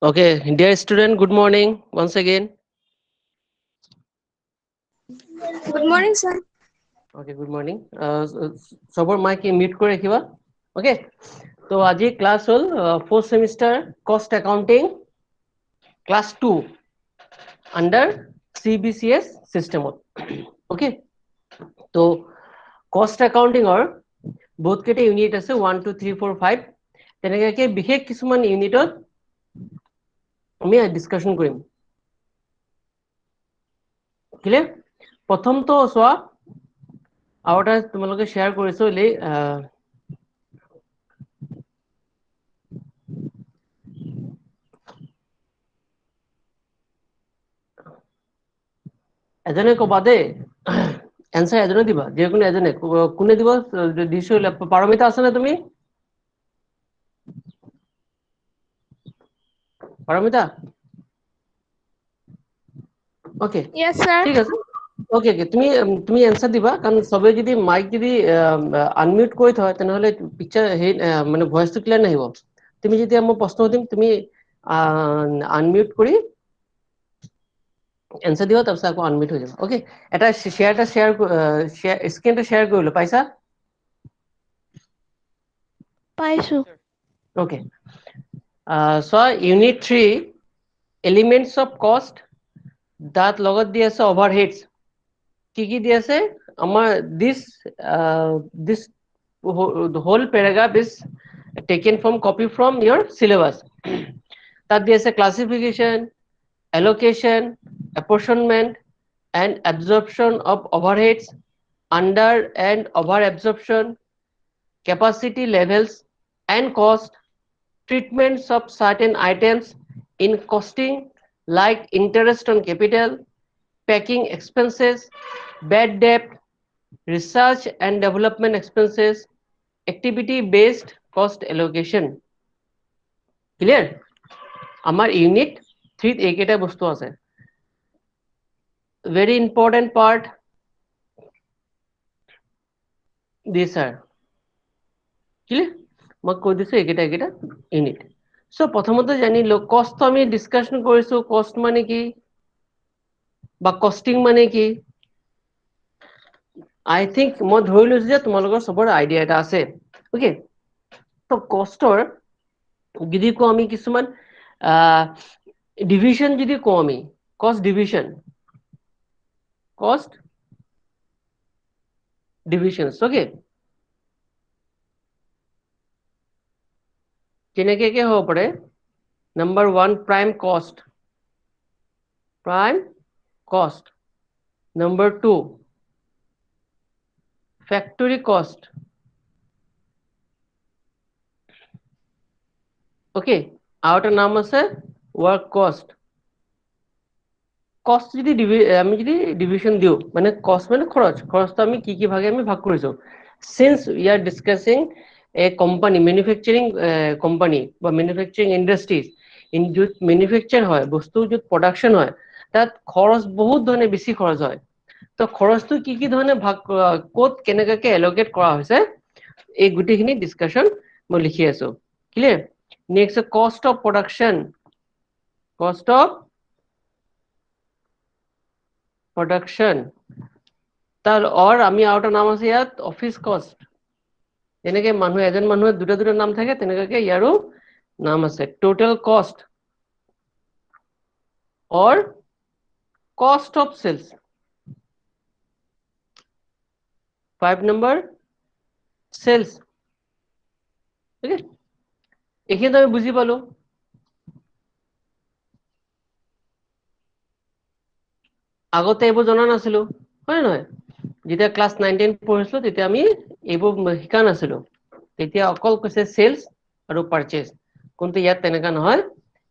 Okay, dear student, good morning once again. Good morning, sir. Okay, good morning. সবৰ Mike mute কৰি ৰাখিবা. Okay, তো আজি class হ'ল ফ'ৰ্থ চেমিষ্টাৰ কষ্ট একাউণ্টিং ক্লাছ 2 আণ্ডাৰ CBCS চিষ্টেমত. Okay, তো কষ্ট একাউণ্টিঙৰ বহুতকেইটা ইউনিট আছে 1 2 3 4 5 তেনেকৈ বিশেষ কিছুমান ইউনিটত আমি ডিছকাশ্যন কৰিম. ক্লিয়াৰ? প্ৰথমটো চোৱা আৰু এটা তোমালোকে শ্বেয়াৰ কৰিছো এজনে কবা দেই এনসাৰ এজনে দিবা যিকোনো এজনে কোনে দিব দিছো পাৰমিতা আছে নে তুমি পাৰমিতা ওকে Yes, sir. ঠিক আছে ওকে ওকে তুমি তুমি এনসাৰ দিবা কাৰণ সবে যদি মাইক যদি আনমিউট কৰি থয় তেনেহলে পিকচাৰ হে মানে ভয়েসটো ক্লিয়াৰ নাহিব তুমি যেতিয়া মই প্ৰশ্ন দিম তুমি আনমিউট কৰি এনসাৰ দিবা তাৰপিছত আকৌ আনমিউট হৈ যাব ওকে এটা শ্বেয়াৰ স্ক্ৰীনটা শ্বেয়াৰ কৰিলো পাইছা পাইছো okay so unit 3 elements of cost that লগত দি আছে overheads কি দি আছে আমাৰ this the whole paragraph is taken from copy from your syllabus তাত দি আছে classification allocation apportionment and absorption of overheads under and over absorption capacity levels and cost treatments of certain items in costing like interest on capital, packing expenses, bad debt, research and development expenses, activity-based cost allocation. Clear? Amar unit 3 এইকেইটা বস্তু আছে. Very important part. These are. Clear? মই কৈ দিছো এইকেইটা unit so প্ৰথমতে জানিলো কষ্ট আমি ডিসকাশন কৰিছো কষ্ট মানে কি বা কস্টিং মানে কি আই থিংক মই ধৰি লৈছো যে তোমালোকৰ সবৰ আইডিয়া এটা আছে ওকে তো কষ্টৰ যদি কওঁ আমি কিছুমান ডিভিশন যদি কওঁ আমি কষ্ট ডিভিশনস ওকে কেনেকে হ'ব পাৰে নাম্বাৰ 1 প্ৰাইম কষ্ট নাম্বাৰ 2 factory cost okay আৰু এটা নাম আছে work cost যদি আমি যদি ডিভিশন দিও মানে কষ্ট মানে খৰচটো আমি কি ভাগে আমি ভাগ কৰিছো since we are discussing a company manufacturing company বা manufacturing industries in য'ত manufacture হয় বস্তু য'ত production হয় তাত খৰচ বহুত ধৰণে বেছি খৰচ হয় তো খৰচটো কি ধৰণে ভাগ ক'ত কেনেকৈ এলোকেট কৰা হৈছে এই গুটিখিনি ডিসকাশন মই লিখি আছো clear next cost of production তাৰ আমি আৰু এটা নাম আছে ইয়াত অফিস কষ্ট যেনেকে এজন মানুহৰ দুটা নাম থাকে তেনেকৈ ইয়াৰো নাম আছে টোটাল কষ্ট or cost of sales 5 number sales ঠিক আছে এইখিনি আমি বুজি পালো আগতে এইবোৰ জনা নাছিলো হয় নহয় যেতিয়া ক্লাছ 9 10 পঢ়িছিলো তেতিয়া আমি এইবোৰ শিকা নাছিলো তেতিয়া অকল কৈছে সেলস আৰু পাৰচেজ কিন্তু ইয়াত তেনেকা নহয়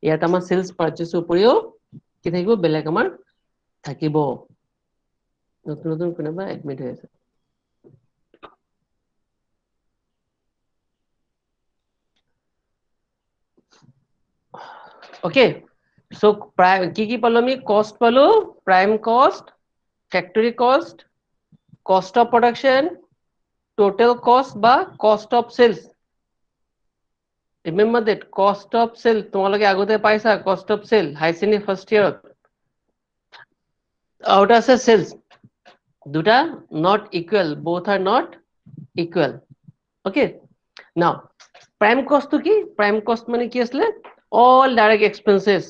ইয়াত আমাৰ সেলস পাৰচেজ উপৰিও কি থাকিব বেলেগ আমাৰ থাকিব নতুন কোনোবা এডমিট হৈ আছে ওকে সো কি পালো আমি কষ্ট পালো প্রাইম কষ্ট factory cost of production total cost বা cost of sales remember that cost of sale তোমালোকে আগতে পাইছা cost of sale high শ্ৰেণী first year out আছে sales দুটা not equal, both are not equal. Okay, now prime cost to কি prime cost মানে কি আসলে all direct expenses,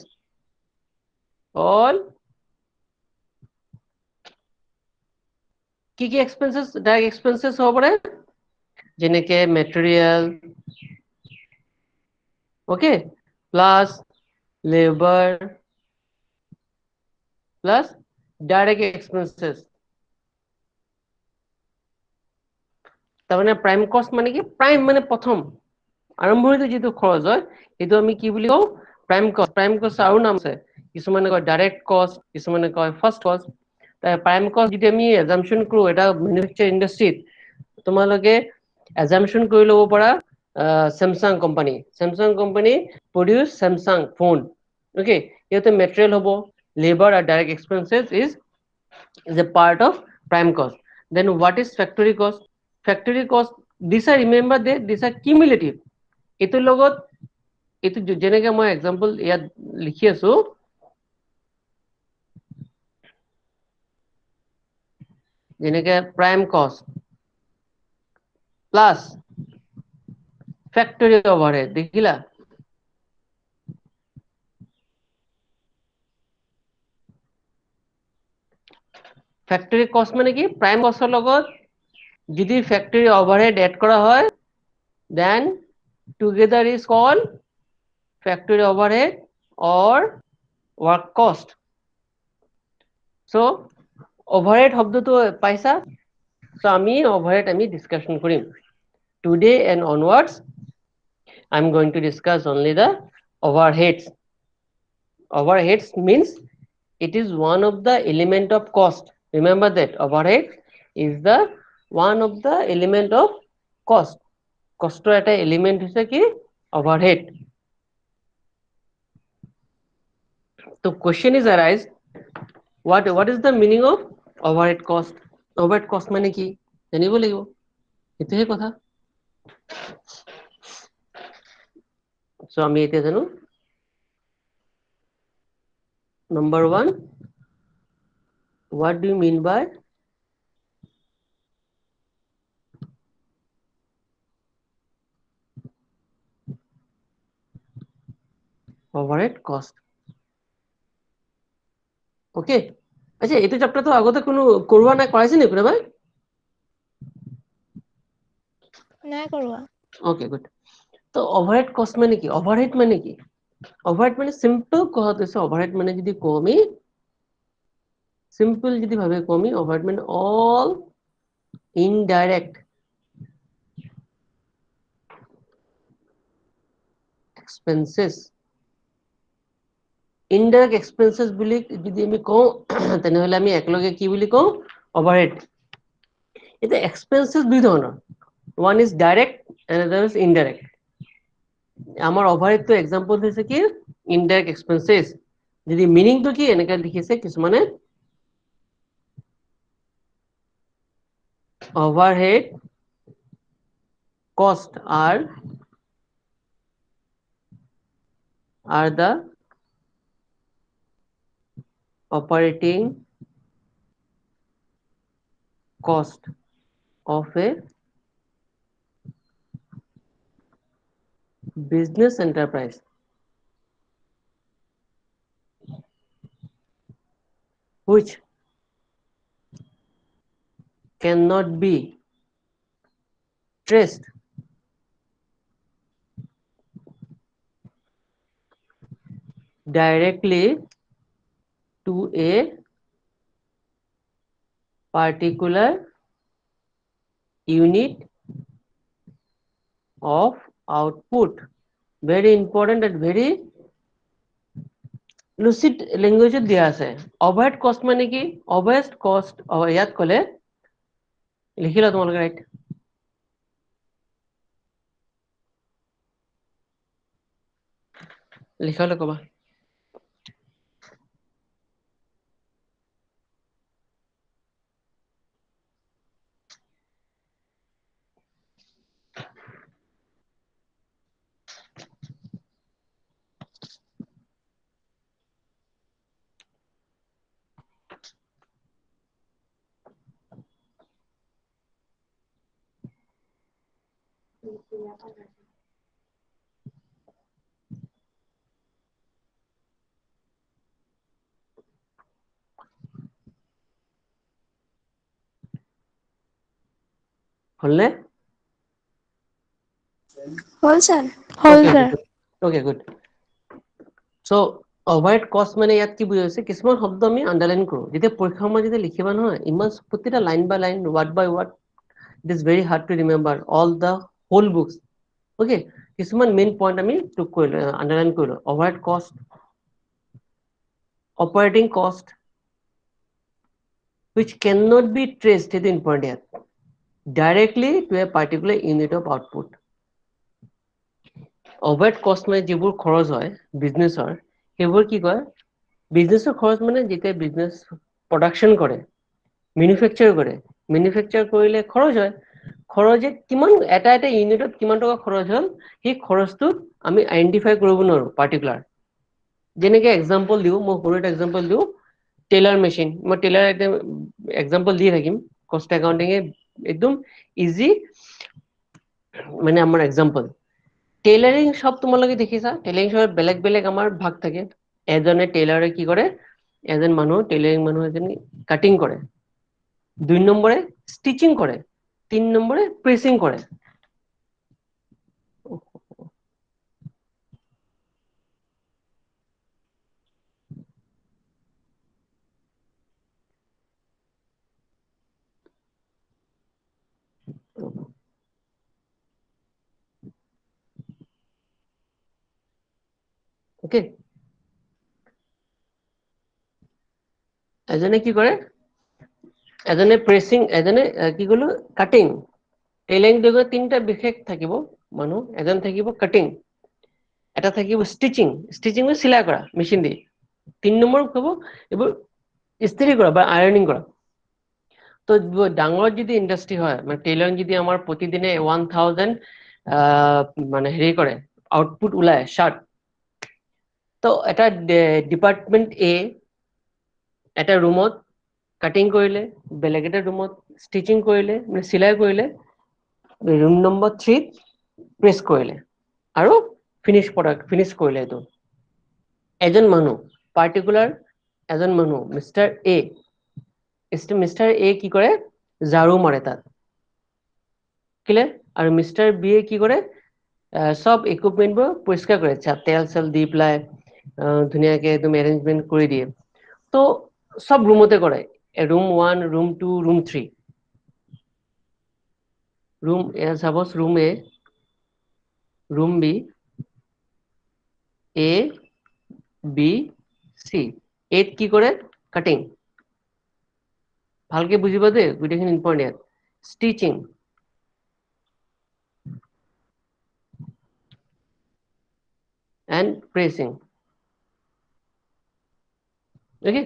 all কি expenses direct expenses হ'ব পাৰে যেনেকে material, okay, plus labor plus direct expenses. তাৰমানে prime cost মানে কি prime মানে প্ৰথম আৰম্ভণিতে যেটো খৰচ হয় এটো আমি কি বুলি কওঁ prime cost. prime cost আৰু নাম আছে কিছুমানে কয় direct cost, কিছুমানে কয় first cost. prime cost যদি আমি assumption কৰো এটা manufacturing industry তোমালোকে assumption কৰি ল'ব পাৰা Samsung company produce Samsung phone. Okay, ইয়াতে material হ'ব labor and direct expenses is a part of prime cost. Then what is factory cost? Factory cost, these are, remember that these are cumulative. এটোৰ লগত এটো যেনেকে মই example ইয়াত লিখি আছো যেনেকে prime cost plus factory overhead দেখিলা factory cost মানে কি prime cost ৰ লগত যদি factory overhead add কৰা হয় then together is called factory overhead or work cost. So overhead শব্দটো পাইছা, so আমি overhead আমি discussion কৰিম today and onwards. I'm going to discuss only the overheads. Overheads means it is one of the element of cost. Remember that overhead is the one of the element of cost. Cost eta element hoise ki overhead. So question is arise, what is the meaning of overhead cost? Overhead cost mane ki janibo lagibo etuhe kotha. So ami etia janu number 1, what do you mean by overhead cost? Okay, আচ্ছা এইটো chapter তো আগতে কোনো করবা না কৰাইছে নি কোনোবাই? নাই কৰোৱা। Okay, good. তো overhead cost মানে কি? overhead মানে কি? overhead মানে simple কথা হৈছে overhead মানে যদি কও আমি simple যদি ভাবে কও আমি overhead মানে all indirect expenses. Indirect expenses বুলি যদি আমি কও তেনেহলে আমি একলগে কি বুলি কও overhead. এটা expenses দুই ধৰণৰ, one is direct and another is indirect. আমার overhead তো example দিছে কি indirect expenses. যদি meaning তো কি এনেকা লিখিছে কিছুমানে overhead cost are the operating cost of a business enterprise which cannot be traced directly to a particular unit of output. Very important and very lucid language দিয়া আছে overhead cost মানে কি overhead cost ইয়াত কলে লিখিলা তোমালোকে right লিখালে কবা হলনে? হ'ল sir. হ'ল Okay, sir. good. Okay, good. So overhead cost মানে ইয়াত কি বুজাইছে, কিছুমান শব্দ আমি আন্ডাৰলাইন কৰো, যেতিয়া পৰীক্ষাৰ সময়ত যেতিয়া লিখিবা নহয়, ইমান প্ৰতিটা line by line, word by word, it is very hard to remember all the whole books. Okay, কিছুমান মেইন পইণ্ট আমি টুক কৰিলো, আন্ডাৰলাইন কৰিলো। overhead cost, operating cost, which cannot be traced, সেইটো important ইয়াত, directly to a particular unit of output. overhead cost মানে যিবোৰ খৰচ হয় বিজনেছৰ, সেইবোৰ কি কয়, বিজনেছৰ খৰচ মানে যেতিয়া বিজনেছ প্ৰডাকশ্যন কৰে, মেনুফেকচাৰ কৰে, মেনুফেকচাৰ কৰিলে খৰচ হয়, খৰচে কিমান এটা এটা ইউনিটত কিমান টকা খৰচ হ'ল, সেই খৰচটোত আমি আইডেন্টিফাই কৰিব নোৱাৰো পাৰ্টিকুলাৰ। যেনেকে এক্সাম্পল দিওঁ, মই সৰু এটা এক্সাম্পল দিওঁ, টেইলাৰ মেচিন, মই টেইলাৰ এটা এক্সাম্পল দিয়ে থাকিম, কষ্ট একাউণ্টিং একদম ইজি মানে আমাৰ এক্সাম্পল। টেইলাৰিং শপ তোমালোকে দেখিছা, টেইলাৰিং শপত বেলেগ বেলেগ আমাৰ ভাগ থাকে। এজনে টেইলাৰে কি কৰে, এজন মানুহ টেইলাৰিং মানুহ এজনী কাটিং কৰে, 2 নম্বৰে স্টিচিং কৰে, 3 নম্বৰে প্ৰেসিং কৰে। ওকে, এজনে কি কৰে, এজনে প্ৰেসিং, এজনে কি কলো কাটিং। টেইলাৰিং দুটা তিনিটা বিশেষ থাকিব মানুহ, এজন থাকিব কাটিং, এটা থাকিব স্টিচিং, স্টিচিং মানে চিলাই কৰা মেচিন দি, 3 নম্বৰ হ'ব এইবোৰ ইস্ত্ৰি কৰা বা আয়ৰনিং কৰা। তো ডাঙৰ যদি ইণ্ডাষ্ট্ৰি হয়, মানে টেইলাৰিং যদি আমাৰ প্ৰতিদিনে 1000 মানে হেৰি কৰে, আউটপুট ওলায় শাৰ্ট, তো এটা ডিপাৰ্টমেন্ট এ এটা ৰুমত কাটিং কৰিলে, বেলেগ এটা ৰুমত স্টিচিং কৰিলে মানে চিলাই কৰিলে, ৰুম নম্বৰ 3 প্ৰেছ কৰিলে আৰু ফিনিশ প্ৰডাক্ট ফিনিশ কৰিলে। এইটো এজন মানুহ পাৰ্টিকুলাৰ, এজন মানুহ মিষ্টাৰ এ, মিষ্টাৰ এ কি কৰে, ঝাড়ু মাৰে তাত, ক্লিয়াৰ? আৰু মিষ্টাৰ বি এ কি কৰে, সব ইকুইপমেন্টবোৰ পৰিষ্কাৰ কৰে, তেল চেল দি পেলাই ধুনীয়াকে একদম এৰেঞ্জমেন্ট কৰি দিয়ে। তো সব ৰুমতে কৰে, room 1, room 2, room 3, room suppose room A, room B, A B C, এত কি কৰে কাটিং, ভালকে বুজিবা দেই, গোটেইখিনি important. Stitching, and pressing. Okay,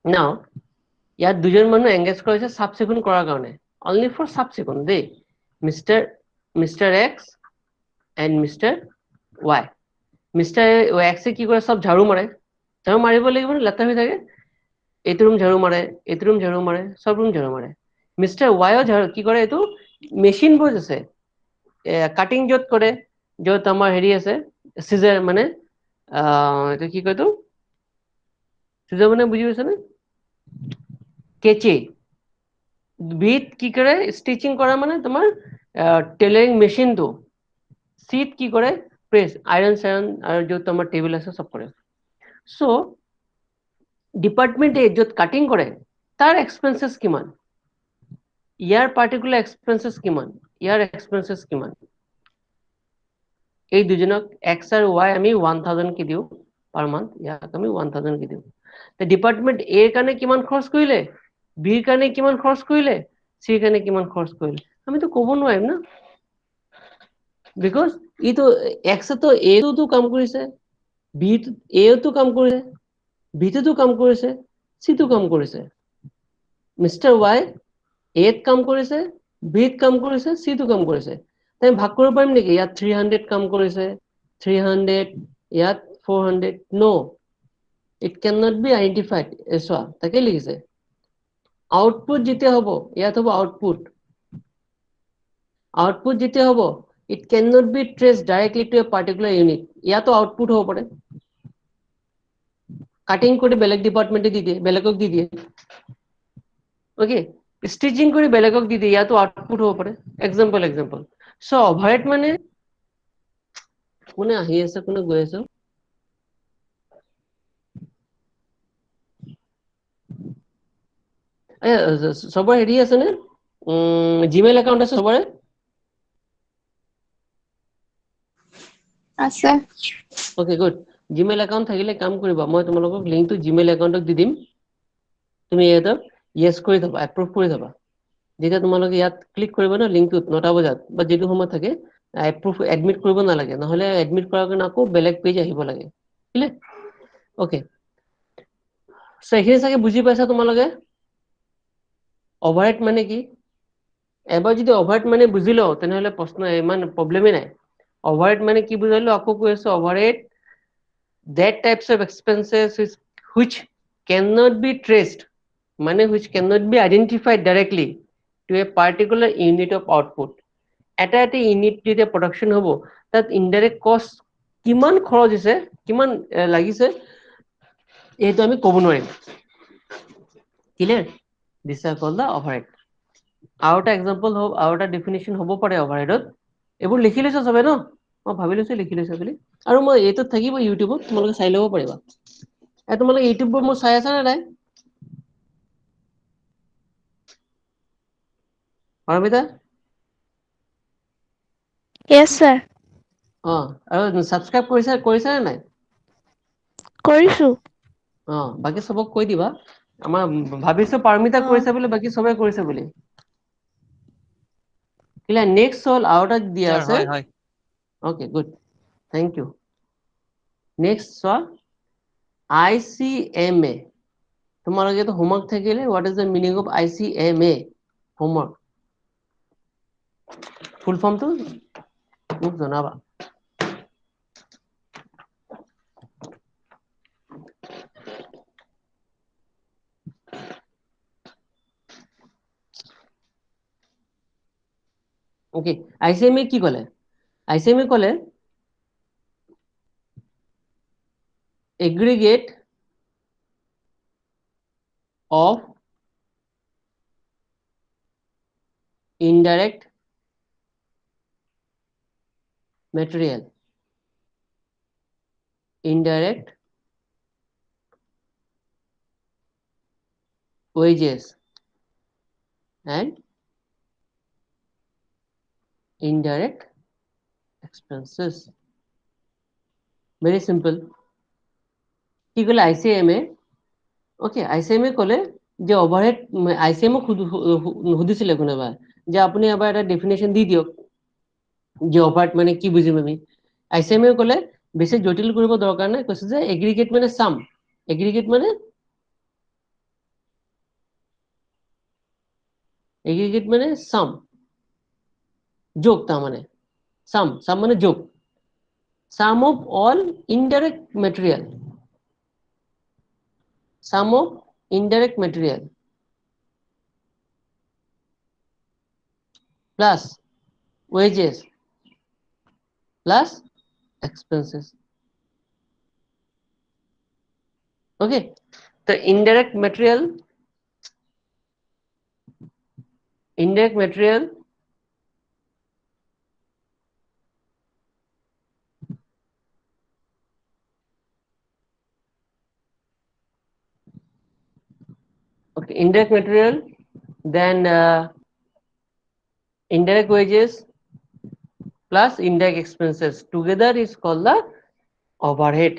now ইয়াত দুজন মানুহ এংগেজ কৰিছে চাফ চিকুণ কৰাৰ কাৰণে, অনলি ফৰ চাফ চিকুণ দেই, mister x and mister Y. Mister এক্সে কি কৰে, সব ঝাড়ু মাৰে, ঝাড়ু মাৰিব লাগিব, লেতেৰা হৈ থাকে, এইটো ৰুম ঝাড়ু মাৰে, এইটো ৰুম ঝাড়ু মাৰে, সব ৰুম ঝাড়ু মাৰে। মিষ্টাৰ ৱাইও ঝাড়ু কি কৰে, এইটো মেচিনবোৰ আছে কাটিং য'ত কৰে, য'ত আমাৰ হেৰি আছে চিজাৰ মানে এইটো কি কয়, এইটো চিজাৰ মানে বুজি পাইছানে, কেঁচি, বিত কি কৰে স্টিচিং কৰা মানে তোমাৰ টেইলাৰিং মেচিনটো, সিত কি কৰে প্ৰেছ, আইৰন চাইৰন আৰু য'ত তোমাৰ টেবিল আছে সব কৰে। সো ডিপাৰ্টমেন্ট এ য'ত কাটিং কৰে তাৰ এক্সপেন্সেছ কিমান, ইয়াৰ পাৰ্টিকুলাৰ এক্সপেন্সেছ কিমান, ইয়াৰ এক্সপেন্সেছ কিমান, এই দুজনক এক্স আৰু ৱাই আমি 1000 কে দিওঁ পাৰ মান্থ, ইয়াক আমি 1000 কে দিওঁ। ডিপাৰ্টমেন্ট এৰ কাৰণে কিমান খৰচ কৰিলে, বিৰ কাৰণে কিমান খৰচ কৰিলে, চিৰ কাৰণে কিমান খৰচ কৰিলে, আমিতো ক'ব নোৱাৰিম না, বিকজ ইটো এক্সেতো এটোতো কাম কৰিছে, বি এওতো কাম কৰিছে, বিটোতো কাম কৰিছে, চিটো কাম কৰিছে, মিষ্টাৰ ৱাই এত কাম কৰিছে, বিত কাম কৰিছে, চিটো কাম কৰিছে, তাই ভাগ কৰিব পাৰিম নেকি, ইয়াত 300 কাম কৰিছে, 300, ইয়াত 400, no, it can not be identified. চোৱা তাকে লিখিছে, আউটপুট যেতিয়া হ'ব, ইয়াত হ'ব আউটপুট, আউটপুট যেতিয়া হ'ব, it can not be traced directly to a particular unit, ইয়াতো আউটপুট হ'ব পাৰে, কাটিং কৰি বেলেগ ডিপাৰ্টমেন্টে দি দিয়ে, বেলেগক দি দিয়ে, ওকে। স্টিচিং কৰি বেলেগক দি দিয়ে, ইয়াতো আউটপুট হ'ব পাৰে। এক্সাম্পল চ' অভাৰহেড মানে কোনে আহি আছে কোনে গৈ আছে চবৰে হেৰি আছে নে জিমেইল একাউণ্ট আছে চবৰে আছে ওকে গুড জিমেইল একাউণ্ট থাকিলে কাম কৰিবা মই তোমালোকক লিংকটো জিমেইল একাউণ্টত দি দিম তুমি ইয়াত ইয়েছ কৰি থবা এপ্ৰুভ কৰি থবা যেতিয়া তোমালোকে ইয়াত ক্লিক কৰিবা না লিংকটোত 9টা বজাত বা যেটো সময় থাকে এপ্ৰুভ এডমিট কৰিব নালাগে নহলে এডমিট কৰাৰ কাৰণে আকৌ বেলেগ পেজ আহিব লাগে ক্লিয়াৰ ওকে সো এইখিনি চাগে বুজি পাইছা তোমালোকে অভাৰহেড মানে কি এবাৰ যদি অভাৰহেড মানে বুজি লও তেনেহলে প্ৰশ্ন ইমান প্ৰবলেমই নাই অভাৰহেড মানে কি বুজালো আকৌ কৈ আছো overhead that types of expenses which cannot be traced মানে which cannot be identified directly to a particular unit of output এটা ইউনিট যেতিয়া প্ৰডাকশন হ'ব তাত ইনডাইৰেক্ট কষ্ট কিমান খৰচ হৈছে কিমান লাগিছে এইটো আমি ক'ব নোৱাৰিম clear this R cold da overhead আৰু এটা এক্সাম্পল হ'ব আৰু এটা ডেফিনেশ্যন হ'ব পাৰে অভাৰহেডত এইবোৰ লিখি লৈছা চবে ন মই ভাবি লৈছো লিখি লৈছা বুলি আৰু মই এইটোত থাকিব ইউটিউবত তোমালোকে চাই ল'ব পাৰিবা তোমালোকে ইউটিউববোৰ মোৰ চাই আছা নে নাই পাৰমিতা yes sir আৰু সাবস্ক্ৰাইব কৰিছা নে নাই কৰিছো বাকি সবক কৈ দিবা আমাৰ ভাবিছো পাৰমিতা অ কৰিছে বুলি বাকি সবে কৰিছে বুলি ক্লিয়াৰ নেক্সট হল আৰু এটা দিয়া টিচাৰ আছে হয় হয় okay good thank you next চোৱা ICMA তোমালোকে তো হোমৱৰ্ক থাকিলে what is the meaning of ICMA homework full ফৰ্মটো মোক জনাবা ওকে ICMA কি কলে ICMA কলে aggregate of indirect material indirect wages and indirect expenses very simple কি কলে ICMA ওকে ICMA কলে যে ওভাৰহেড ICMA সুধিছিলে কোনোবা যে আপুনি এবাৰ এটা ডেফিনেশ্যন দি দিয়ক যে ওভাৰহেড মানে কি বুজিম আমি ICMA কলে বেছি জটিল কৰিব দৰকাৰ নাই কৈছে যে এগ্ৰিগেট মানে সাম এগ্ৰিগেট মানে সাম যোগ তাৰ মানে সাম মানে যোগ sum of all indirect material sum of indirect material plus wages plus expenses okay the indirect material okay indirect material then indirect wages plus indirect expenses together is called the overhead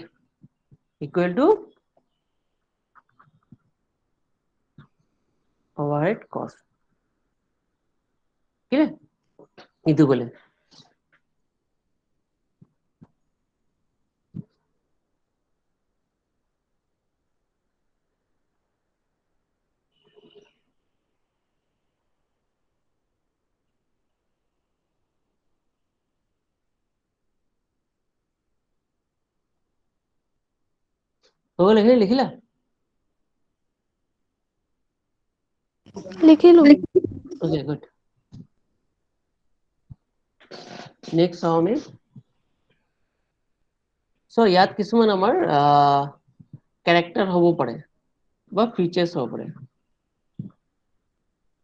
equal to overhead cost clear itu bole bole likhila লিখিলো okay good next চাও আমি so ইয়াত কিছুমান আমাৰ character হ'ব পাৰে বা features হ'ব পাৰে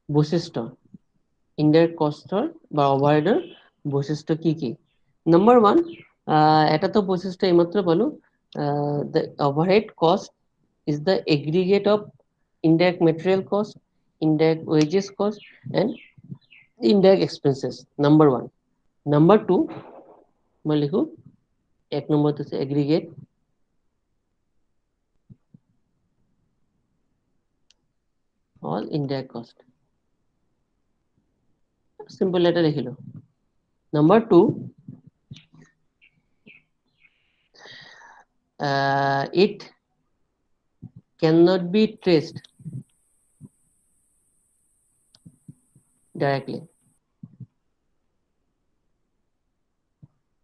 বৈশিষ্ট্য ইনডাইৰেক্ট কস্টৰ বা ওভাरहेডৰ বৈশিষ্ট্য কি কি নাম্বার 1 এটা তো বৈশিষ্ট্য এইমাত্র পালো the overhead cost is the aggregate of indirect material cost, indirect wages cost and indirect expenses. Number 1. Number 2 मैं लिखूं एक नंबर तो से aggregate all indirect cost. Simple letter लिख लो. Number 2 it cannot be traced directly.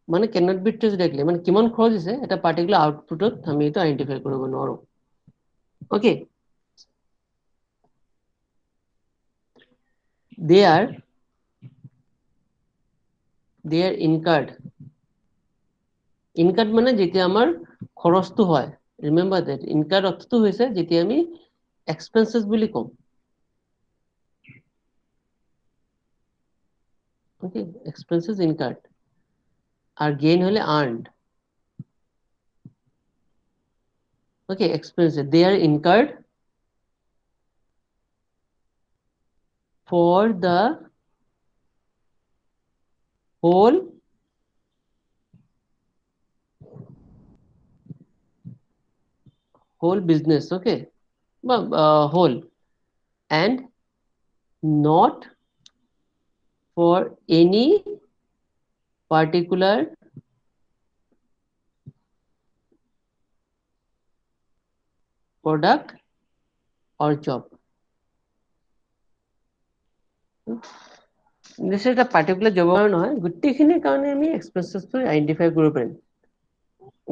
মানে cannot be traced directly মানে কিমান খৰচ হৈছে এটা পাৰ্টিকুলাৰ আউটপুটত আমি এটা আইডেন্টিফাই কৰিব নোৱাৰো ওকে they are incurred মানে যেতিয়া আমাৰ খৰচটো হয় ৰিমেম্বাৰ দ্যাট ইনকার্ড অর্থটো হৈছে যেতিয়া আমি এক্সপেন্সেস বুলি কম ওকে এক্সপেন্সেস ইনকার্ড আর গেইন হলে earned okay expenses they are incurred for the whole business okay whole and not for any particular product or job this is a particular job নহয় গুটেইখিনিৰ কাৰণে আমি এক্সপেন্সেসটো identify কৰিব পাৰিম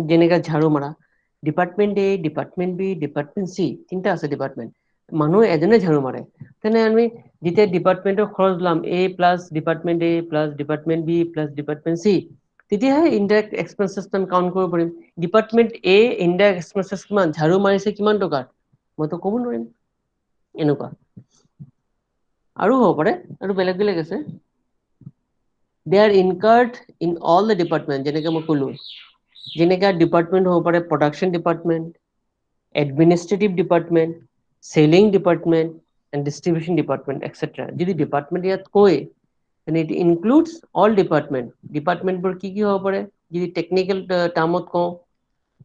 যেনেকা ঝাড়ু মাৰা ডিপাৰ্টমেন্ট এ department B department সি তিনটা আছে ডিপাৰ্টমেন্ট মানুহ এজনে ঝাড়ু মাৰে তেনে আমি যেতিয়া ডিপাৰ্টমেন্টৰ খৰচ লম A plus department A plus department B plus department C তেতিয়াহে ইনডাইৰেক্ট এক্সপেন্সেস আমি কাউন্ট কৰিব পাৰিম ডিপাৰ্টমেন্ট এ ইনডাইৰেক্ট এক্সপেন্সেস কিমান ঝাড়ু মাৰিছে কিমান টকা মইতো ক'ব নোৱাৰিম এনেকুৱা আৰু হ'ব পাৰে আৰু বেলেগ বেলেগ আছে they are incurred in all the department যেনেকে মই ক'লো যেনেকা ডিপার্টমেন্ট হ'ব পাৰে production department administrative department selling department and distribution department etcetera যদি ডিপাৰ্টমেন্ট ইয়াত কয় then it includes all department বোৰ কি কি হ'ব পাৰে যদি টেকনিক্যাল টাৰ্মত কওঁ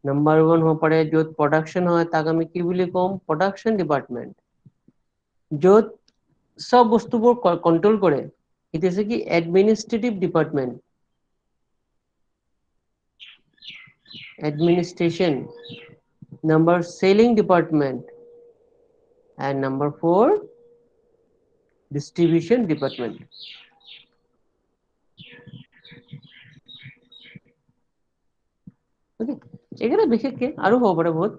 নাম্বাৰ 1 হ'ব পাৰে য'ত প্ৰডাকশন হয় তাক আমি কি বুলি কম প্ৰডাকশন ডিপাৰ্টমেন্ট য'ত সব বস্তুবোৰ কন্ট্ৰোল কৰে এটা আছে কি administrative department administration number selling department and number 4 distribution department okay এখানে বিশেষকে আৰু হ'ব পাৰে বহুত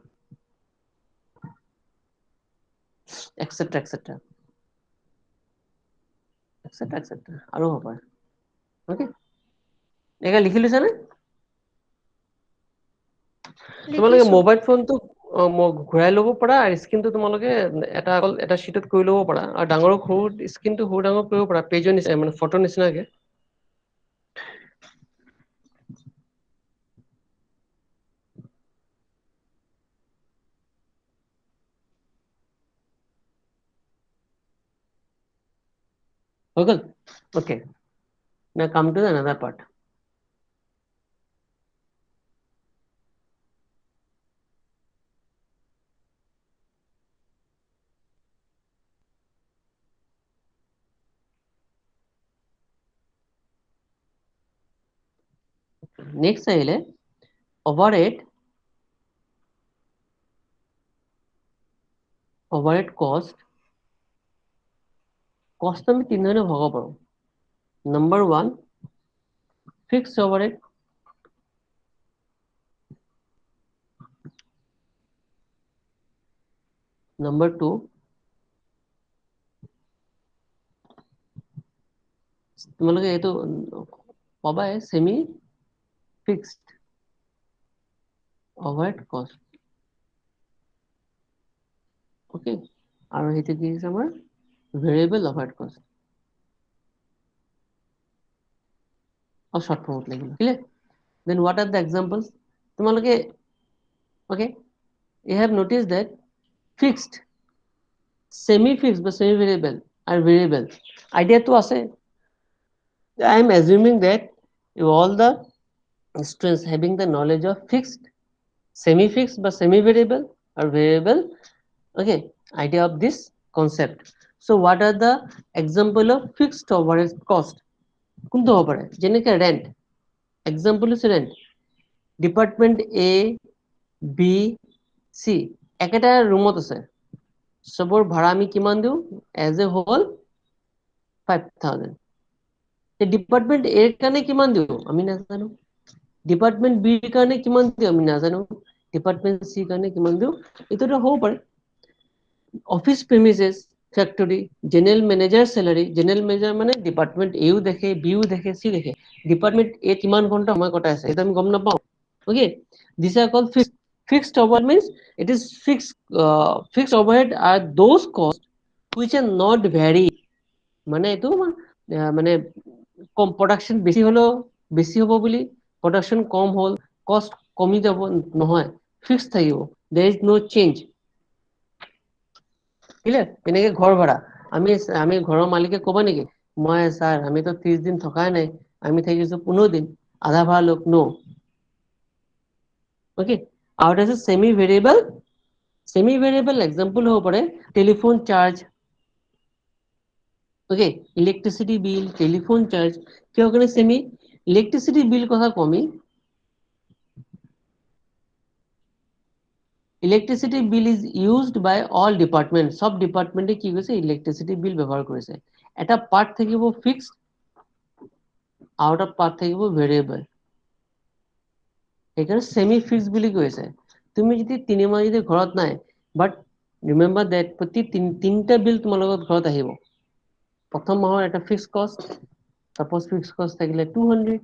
etc etc etc etc আৰু হ'ব পাৰে okay একা লিখি লৈছা নে তোমালোকে লিখিছো মোবাইল ফোনটো ঘূৰাই ল'ব পাৰা আৰু স্ক্ৰীনটো তোমালোকে এটা শীটত কৰি ল'ব পাৰা আৰু ডাঙৰ সৰু স্ক্ৰীনটো সৰু ডাঙৰ কৰিব পাৰা পেজৰ নিচিনা মানে ফটো নিচিনাকে হৈ গ'ল okay now come to another part next আহিলে overhead cost আমি তিন ধৰণে ভগাব পাৰো number 1 fixed overhead number 2 তোমালোকে এইটো পাবাই semi fixed overhead cost okay আৰু সেইটো কি হৈছে আমাৰ variable overhead cost or short form লাগিল clear then what are the examples তোমালোকে okay you have noticed that fixed semi fixed but semi variable are variable idea to আছে I am assuming that you all the students having the knowledge of fixed semi fixed but semi variable or variable okay idea of this concept so what are the example of fixed overhead cost কোনটো হ'ব পাৰে যেনেকৈ rent example is rent department A B C একেটা ৰুমত আছে সবৰ ভাড়া আমি কিমান দিওঁ as a whole 5000 ডিপাৰ্টমেণ্ট এৰ কাৰণে কিমান দিওঁ আমি নাজানো ডিপাৰ্টমেণ্ট বিৰ কাৰণে কিমান দিওঁ আমি নাজানো ডিপাৰ্টমেণ্ট চি কাৰণে কিমান দিওঁ এইটোতো হ'ব পাৰে office premises factory general manager salary general manager মানে ডিপার্টমেন্ট এও দেখে বিও দেখে সি দেখে ডিপার্টমেন্ট এ কিমান ঘন্টা সময় কটাই আছে এটা আমি গম নাপাওঁ okay this are call fixed overhead means it is fixed overhead are those costs which are not vary মানে এইটো মানে কম প্ৰডাকশন বেছি হলেও বেছি হ'ব বুলি প্ৰডাকশন কম হ'ল কষ্ট কমি যাব নহয় ফিক্স থাকিব there is no change clear এনেকে ঘর ভাড়া আমি ঘৰৰ মালিকে ক'ব নেকি মই স্যার আমি তো 30 দিন থকাই নাই আমি থাকিছো 15 দিন আধা ভাড়া লোক নো ওকে আউট আছে সেমি ভেরিয়েবল এক্সাম্পল হ'ব পাৰে telephone charge okay electricity bill telephone charge কিয় কাৰণে সেমি ইলেকট্রিসিটি বিল কথা কমি electricity bill is used by all department সব ডিপার্টমেন্টে কি কৈছে ইলেকট্রিসিটি বিল ব্যৱহাৰ কৰিছে এটা পার্ট থাকিব ফিক্সড আউট অফ পার্ট থাকিব ভেরিয়েবল এখানে সেমি ফিক্সড বুলি কৈছে তুমি যদি 3 মাহ যদি ঘৰত নাই বাট ৰিমেম্বাৰ দ্যাট প্ৰতি তিনটা বিল তোমাৰ লগত ঘৰত আহিব প্ৰথম মাহৰ এটা ফিক্সড কষ্ট সাপোজ ফিক্সড কষ্ট থাকিলে 200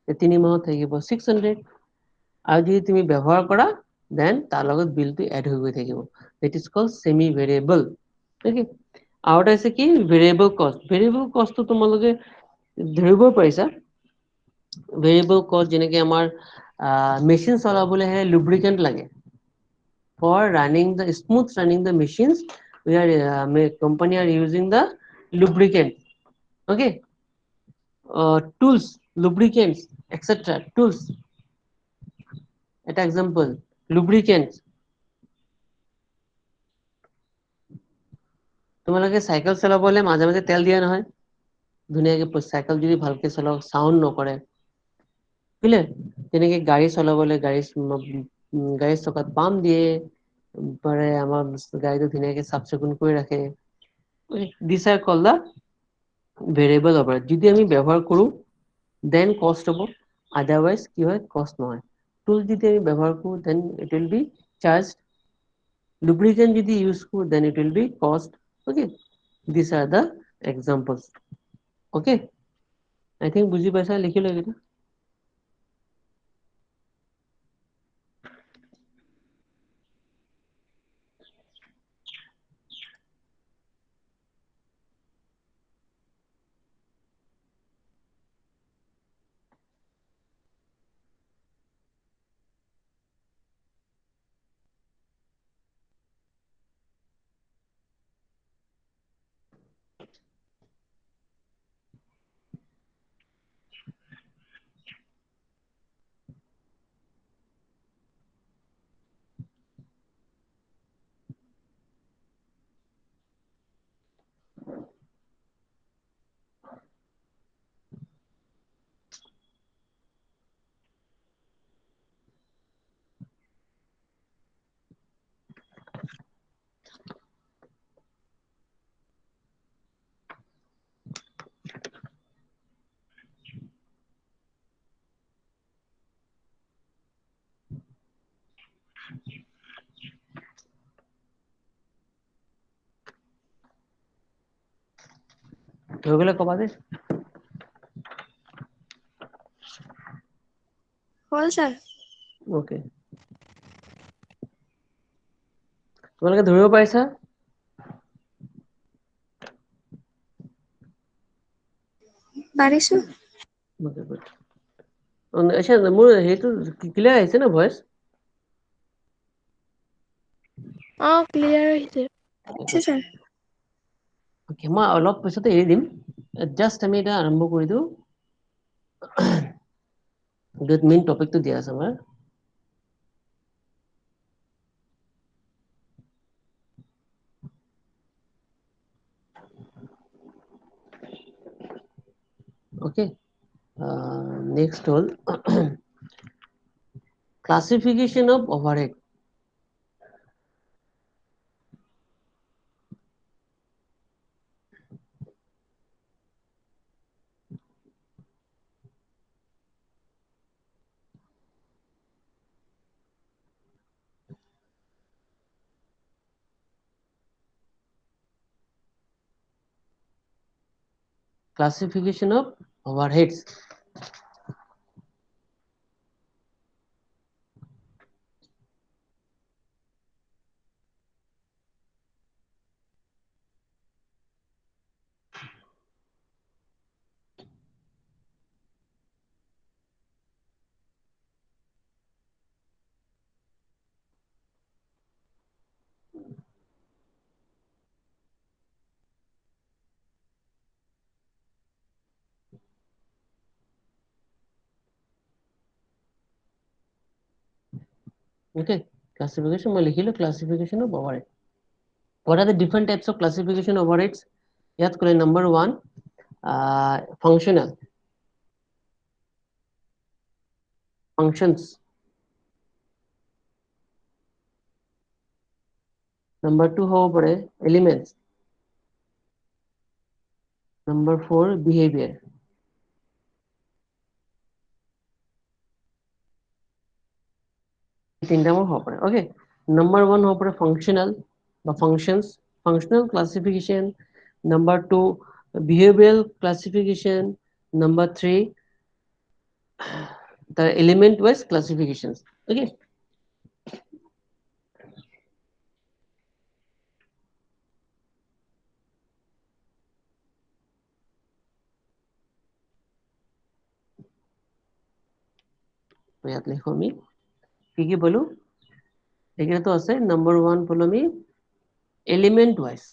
3 মাহত থাকিব 600 আৰু যদি তুমি ব্যৱহাৰ কৰা দেন তাৰ লগত বিলটো এড হৈ গৈ থাকিব it is called semi variable okay আৰু এটা আছে কি ভেৰিয়েবল কষ্টটো তোমালোকে ধৰিব পাৰিছা ভেৰিয়েবল কষ্ট যেনেকৈ আমাৰ মেচিন চলাবলৈ হ'লে লুব্ৰিকেণ্ট লাগে for running the smooth running the machines we are company are using the lubricant okay tools lubricants etc tools এটা example lubricants তোমালোকে সাইকেল চলাবলৈ মাজে মাজে তেল দিয়া নহয় ধুনীয়াকে সাইকেল যদি ভালকে চলাও সাউন্ড নকৰে ক্লিয়াৰ তেনেকে গাড়ী চলাবলৈ গাড়ী চকাত পাম্প দিয়ে পৰে আমাৰ গাড়িটো ধুনীয়াকে চাফ চিকুণ কৰি ৰাখে this R call the variable overhead যদি আমি ব্যবহাৰ কৰো দেন কষ্ট হ'ব আদাৰওয়াইজ কি হয় কষ্ট নহয় টুল যদি আমি ব্যবহাৰ কৰো then it will be charge lubricant যদি ইউজ কৰো then it will be cost okay this are the examples okay I think বুজি পাইছা লিখি লৈ এটা হৈ গ'লে ক'বা দে হ'ল ছাৰ ওকে তোমালোকে ধৰিব পাৰিছা পাৰিছো। Okay, good. আচ্ছা মোৰ সেইটো ক্লিয়াৰ আহিছে না ভইচ? ক্লিয়াৰ আহিছে। আছে ছাৰ। Okay, মই অলপ পিছতে এৰি দিম। জাষ্ট আমি এটা আৰম্ভ কৰি দিওঁ। মেইন টপিকটো দিয়া আছে আমাৰ। Okay. Next হ'ল classification of overhead. Classification of overheads. Okay, classification মই লিখিলো classification of overhead. What are the different types of classification of overheads? ইয়াত ক'লে number 1 functional functions. Number 2 হ'ব পাৰে elements. Number 4 behavior. তিনটা মোৰ হ'ব পাৰে। Okay, number 1 হ'ব পাৰে functional বা functions, functional classification. Number 2 behavioral classification. Number 3 the element wise classifications. Okay, ইয়াত লিখো আমি কি বলো এখানে তো আছে number 1 বলো আমি element wise.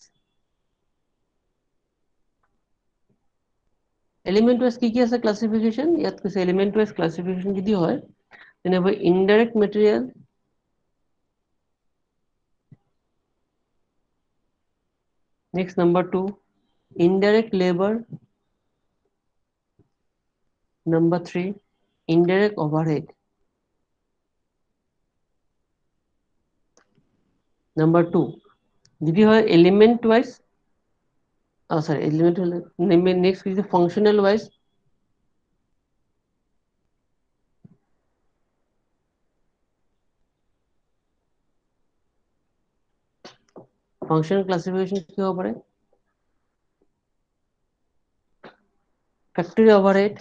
Element wise কি আছে classification? ইয়াত কৈছে element wise classification যদি হয় তেনেহলে indirect material, next number 2 indirect labor, number 3 indirect overhead, number 2 যদি হয় element wise sorry element next is functional wise, functional classification কি হ'ব পাৰে factory overhead,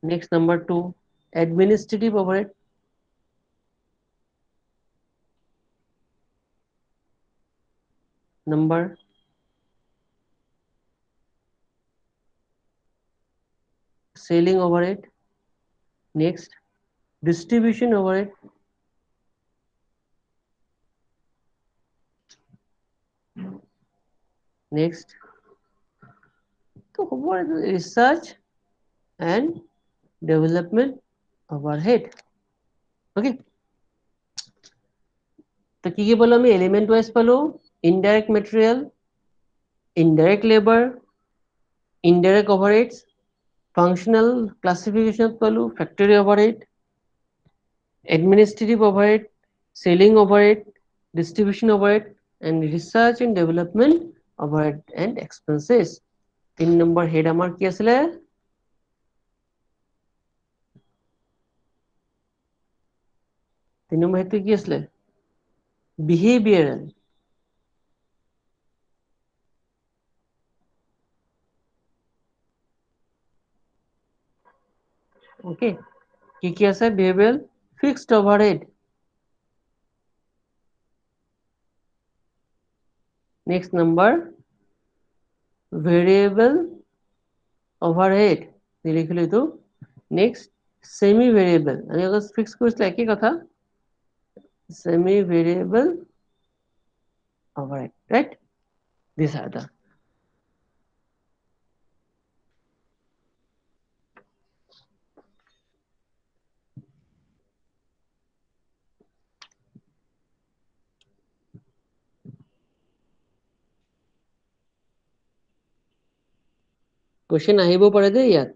next number 2 administrative overhead, number selling overhead, next distribution overhead, next তো হ'ব research and development overhead. Okay, তো কি বলো আমি element wise পালো indirect material, indirect labor, indirect overheads, functional classification পালো factory overhead, administrative overhead, selling overhead, distribution overhead, and research and development overhead and expenses. 3 number head আমার কি আসলে 3 number head কি আসলে behavioral. Okay, কি আছে behavioral fixed overhead, Next number, variable overhead লিখিলো এইটো। Next, semi variable আমি আগত ফিক্স কৰিছিলো একেই কথা, semi variable overhead, right? These are the question আহিব পাৰে দেই ইয়াত।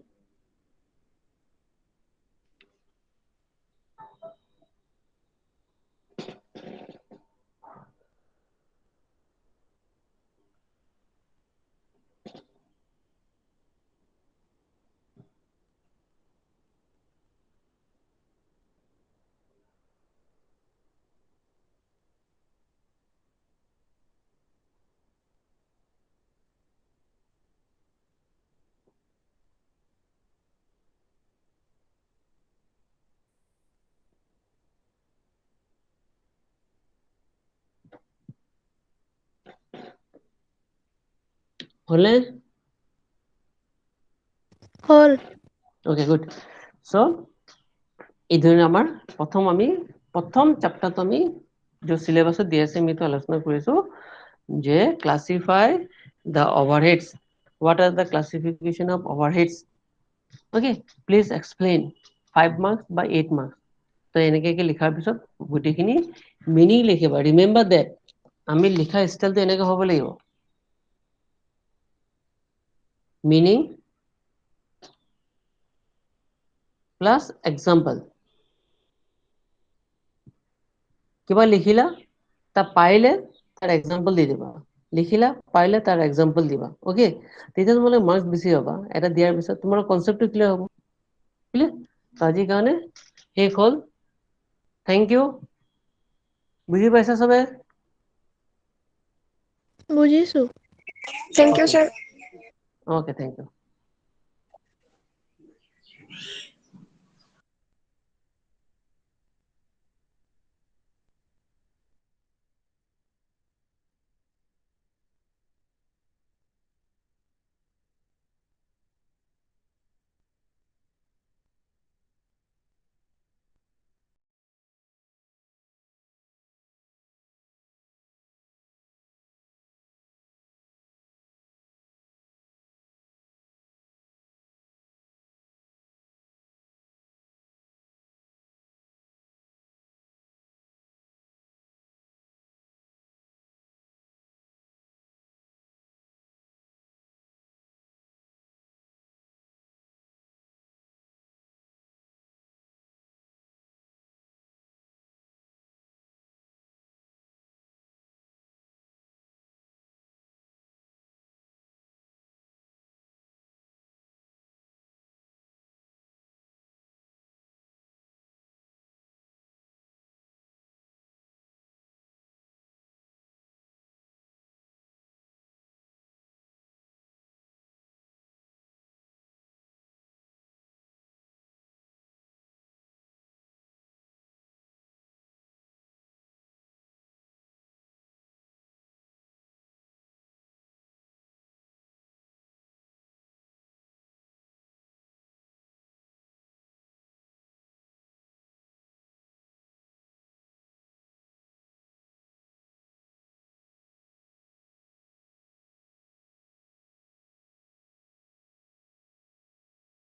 হলে হ'ল। okay, good. So এই ধৰণে আমাৰ প্ৰথম চেপ্টাৰটো আমি যে সিলেবাসত দি আছে আমি তো আলোচনা কৰিছো যে classify the overheads. What are the classification of overheads? Okay, please explain 5 marks by 8 marks. তো এনেকে লিখাৰ পিছত গোটেইখিনি মিনিং লিখিবা। ৰিমেম্বাৰ দেট আমি লিখা ষ্টাইলটো এনেকে হ'ব লাগিব, মিনিং প্লাস এক্সাম্পল। কিবা লিখিলা তা পাৰিলে তাৰ এক্সাম্পল দি দিবা, লিখিলা পাৰিলে তাৰ এক্সাম্পল দিবা। ওকে, তেতিয়া তোমালোকে মাৰ্কস বেছি পাবা। এটা দিয়াৰ পিছত তোমাৰ কনসেপ্টটো ক্লিয়াৰ হ'ব। ক্লিয়াৰ? আজিৰ কাৰণে শেষ হ'ল। Thank you. বুজি পাইছা সবে? বুজিছো। Thank you, Okay. sir. Okay, thank you.